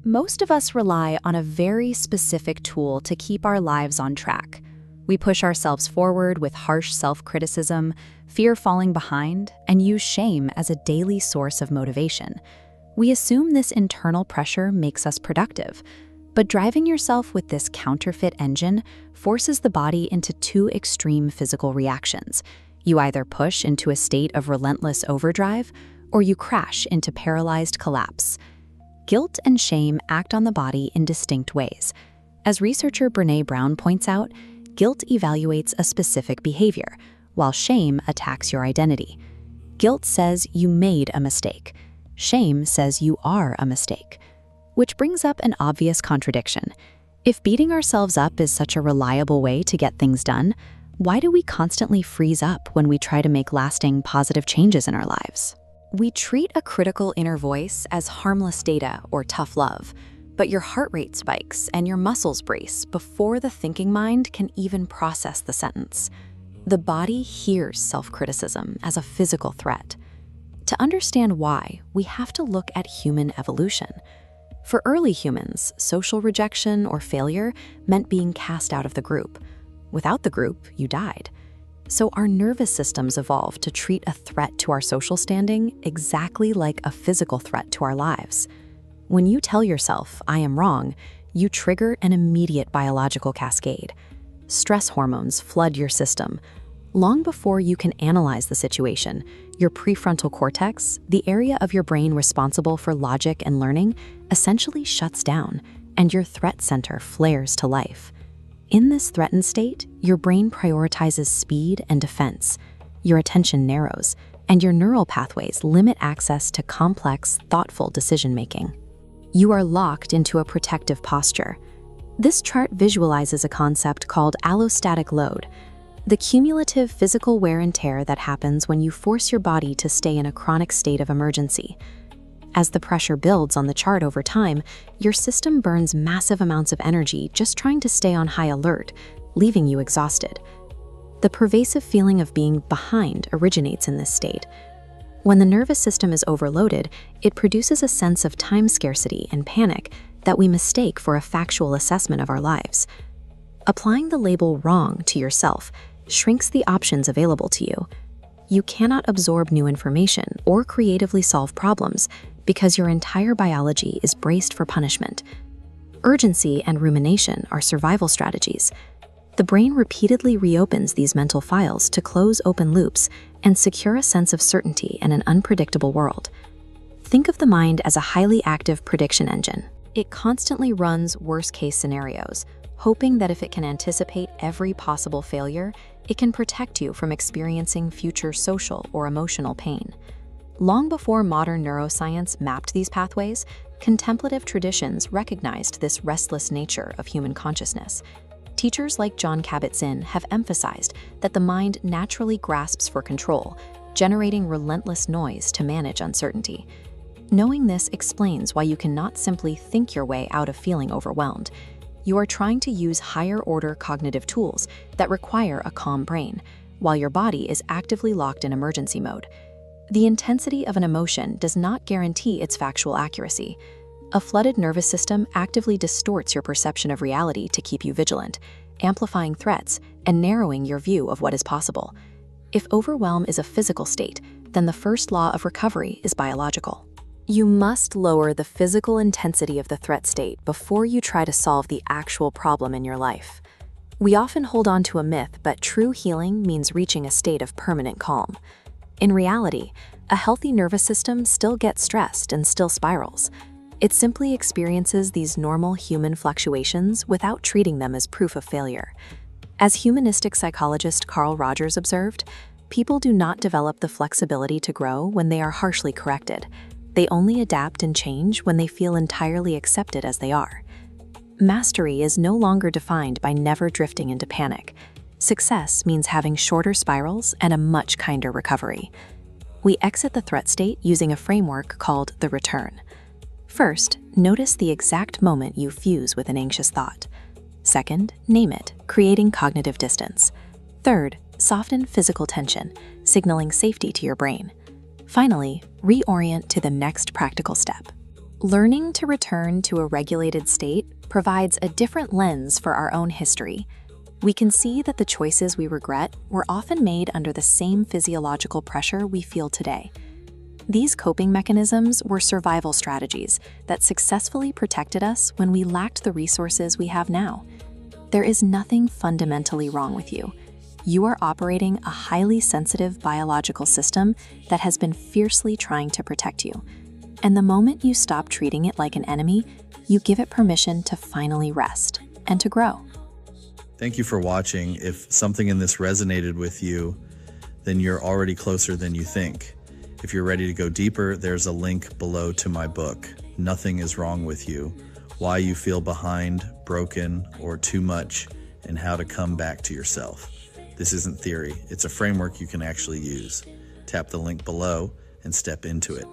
Most of us rely on a very specific tool to keep our lives on track. We push ourselves forward with harsh self-criticism, fear falling behind, and use shame as a daily source of motivation. We assume this internal pressure makes us productive, but driving yourself with this counterfeit engine forces the body into two extreme physical reactions. You either push into a state of relentless overdrive, or you crash into paralyzed collapse. Guilt and shame act on the body in distinct ways. As researcher Brené Brown points out, guilt evaluates a specific behavior, while shame attacks your identity. Guilt says you made a mistake. Shame says you are a mistake. Which brings up an obvious contradiction. If beating ourselves up is such a reliable way to get things done, why do we constantly freeze up when we try to make lasting positive changes in our lives? We treat a critical inner voice as harmless data or tough love, but your heart rate spikes and your muscles brace before the thinking mind can even process the sentence. The body hears self-criticism as a physical threat. To understand why, we have to look at human evolution. For early humans, social rejection or failure meant being cast out of the group. Without the group, you died. So our nervous systems evolved to treat a threat to our social standing exactly like a physical threat to our lives. When you tell yourself, "I am wrong," you trigger an immediate biological cascade. Stress hormones flood your system. Long before you can analyze the situation, your prefrontal cortex, the area of your brain responsible for logic and learning, essentially shuts down, and your threat center flares to life. In this threatened state, your brain prioritizes speed and defense. Your attention narrows, and your neural pathways limit access to complex, thoughtful decision-making. You are locked into a protective posture. This chart visualizes a concept called allostatic load, the cumulative physical wear and tear that happens when you force your body to stay in a chronic state of emergency. As the pressure builds on the chart over time, your system burns massive amounts of energy just trying to stay on high alert, leaving you exhausted. The pervasive feeling of being behind originates in this state. When the nervous system is overloaded, it produces a sense of time scarcity and panic that we mistake for a factual assessment of our lives. Applying the label wrong to yourself shrinks the options available to you. You cannot absorb new information or creatively solve problems because your entire biology is braced for punishment. Urgency and rumination are survival strategies. The brain repeatedly reopens these mental files to close open loops and secure a sense of certainty in an unpredictable world. Think of the mind as a highly active prediction engine. It constantly runs worst-case scenarios, hoping that if it can anticipate every possible failure, it can protect you from experiencing future social or emotional pain. Long before modern neuroscience mapped these pathways, contemplative traditions recognized this restless nature of human consciousness. Teachers like Jon Kabat-Zinn have emphasized that the mind naturally grasps for control, generating relentless noise to manage uncertainty. Knowing this explains why you cannot simply think your way out of feeling overwhelmed. You are trying to use higher-order cognitive tools that require a calm brain, while your body is actively locked in emergency mode. The intensity of an emotion does not guarantee its factual accuracy. A flooded nervous system actively distorts your perception of reality to keep you vigilant, amplifying threats and narrowing your view of what is possible. If overwhelm is a physical state, then the first law of recovery is biological. You must lower the physical intensity of the threat state before you try to solve the actual problem in your life. We often hold on to a myth, but true healing means reaching a state of permanent calm. In reality, a healthy nervous system still gets stressed and still spirals. It simply experiences these normal human fluctuations without treating them as proof of failure. As humanistic psychologist Carl Rogers observed, people do not develop the flexibility to grow when they are harshly corrected. They only adapt and change when they feel entirely accepted as they are. Mastery is no longer defined by never drifting into panic. Success means having shorter spirals and a much kinder recovery. We exit the threat state using a framework called the return. First, notice the exact moment you fuse with an anxious thought. Second, name it, creating cognitive distance. Third, soften physical tension, signaling safety to your brain. Finally, reorient to the next practical step. Learning to return to a regulated state provides a different lens for our own history. We can see that the choices we regret were often made under the same physiological pressure we feel today. These coping mechanisms were survival strategies that successfully protected us when we lacked the resources we have now. There is nothing fundamentally wrong with you. You are operating a highly sensitive biological system that has been fiercely trying to protect you. And the moment you stop treating it like an enemy, you give it permission to finally rest and to grow. Thank you for watching. If something in this resonated with you, then you're already closer than you think. If you're ready to go deeper, there's a link below to my book, Nothing is Wrong with You: Why You Feel Behind, Broken, or Too Much, and How to Come Back to Yourself. This isn't theory, it's a framework you can actually use. Tap the link below and step into it.